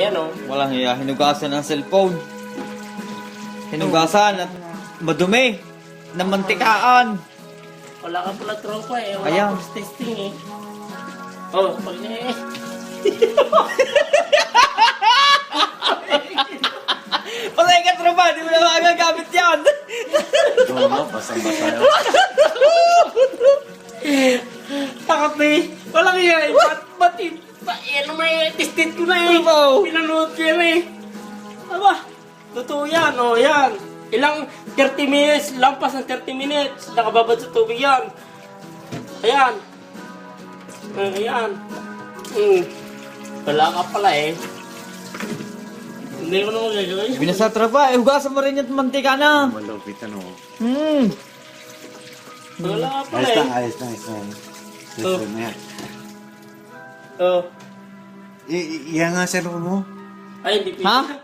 Ayan o. Walang hiya. Hinugasan ng cellphone. Hinugasan at madumi. Ng mantikaan. Wala ka pala tropa eh. Wala Ayan. ka testing eh. Oh, pag Patay ka tropa. Di mo na magagamit yan. Oo, no? Basang-basa yun. takot eh. Walang yan eh. Ano may tested ko na eh. Wow. Pinanood ko yan eh. Aba, totoo yan. O yan. Ilang 30 minutes, lampas ng 30 minutes. Nakababad sa tubig yan. Ayan. Ayan. Wala ka pala eh. Hindi ko naman gagawin. Binasa tropa. Hugasan mo rin yung mantika na. Malupit, ano? Wala ka pala Ayos eh. na, ayos na, ayos na. Susunod na yan. Oh. Iyan nga cellphone mo. Ay, hindi Ha? pwede.